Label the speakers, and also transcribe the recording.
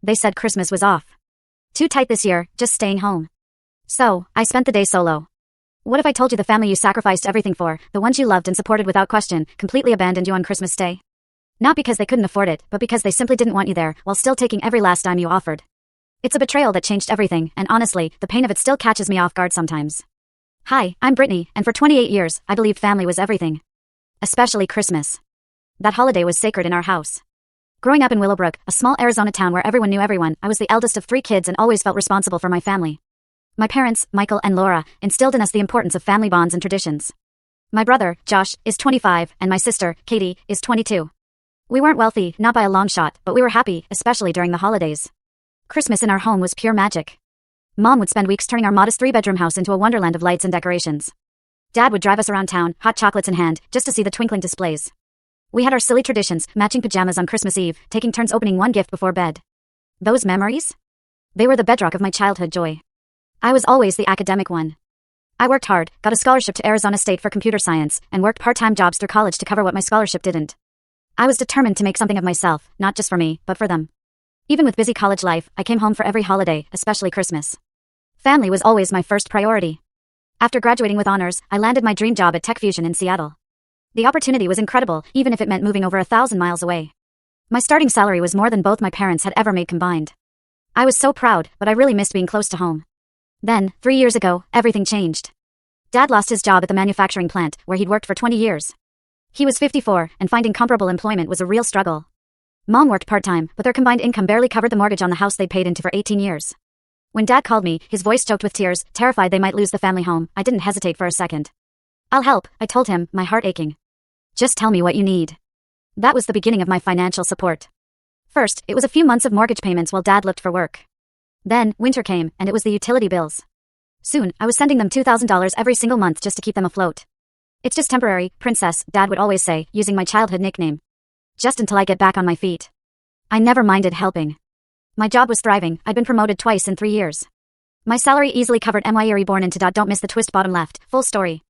Speaker 1: They said Christmas was off. Too tight this year, just staying home. So, I spent the day solo. What if I told you the family you sacrificed everything for, the ones you loved and supported without question, completely abandoned you on Christmas Day? Not because they couldn't afford it, but because they simply didn't want you there, while still taking every last dime you offered. It's a betrayal that changed everything, and honestly, the pain of it still catches me off guard sometimes. Hi, I'm Brittany, and for 28 years, I believed family was everything. Especially Christmas. That holiday was sacred in our house. Growing up in Willowbrook, a small Arizona town where everyone knew everyone, I was the eldest of 3 kids and always felt responsible for my family. My parents, Michael and Laura, instilled in us the importance of family bonds and traditions. My brother, Josh, is 25, and my sister, Katie, is 22. We weren't wealthy, not by a long shot, but we were happy, especially during the holidays. Christmas in our home was pure magic. Mom would spend weeks turning our modest 3-bedroom house into a wonderland of lights and decorations. Dad would drive us around town, hot chocolates in hand, just to see the twinkling displays. We had our silly traditions, matching pajamas on Christmas Eve, taking turns opening one gift before bed. Those memories? They were the bedrock of my childhood joy. I was always the academic one. I worked hard, got a scholarship to Arizona State for computer science, and worked part-time jobs through college to cover what my scholarship didn't. I was determined to make something of myself, not just for me, but for them. Even with busy college life, I came home for every holiday, especially Christmas. Family was always my first priority. After graduating with honors, I landed my dream job at Tech Fusion in Seattle. The opportunity was incredible, even if it meant moving over 1,000 miles away. My starting salary was more than both my parents had ever made combined. I was so proud, but I really missed being close to home. Then, 3 years ago, everything changed. Dad lost his job at the manufacturing plant, where he'd worked for 20 years. He was 54, and finding comparable employment was a real struggle. Mom worked part-time, but their combined income barely covered the mortgage on the house they'd paid into for 18 years. When Dad called me, his voice choked with tears, terrified they might lose the family home, I didn't hesitate for a second. "I'll help," I told him, my heart aching. "Just tell me what you need." That was the beginning of my financial support. First, it was a few months of mortgage payments while Dad looked for work. Then, winter came, and it was the utility bills. Soon, I was sending them $2,000 every single month just to keep them afloat. "It's just temporary, Princess," Dad would always say, using my childhood nickname. "Just until I get back on my feet." I never minded helping. My job was thriving, I'd been promoted twice in 3 years. My salary easily covered my Reborn into Don't miss the twist bottom left, full story.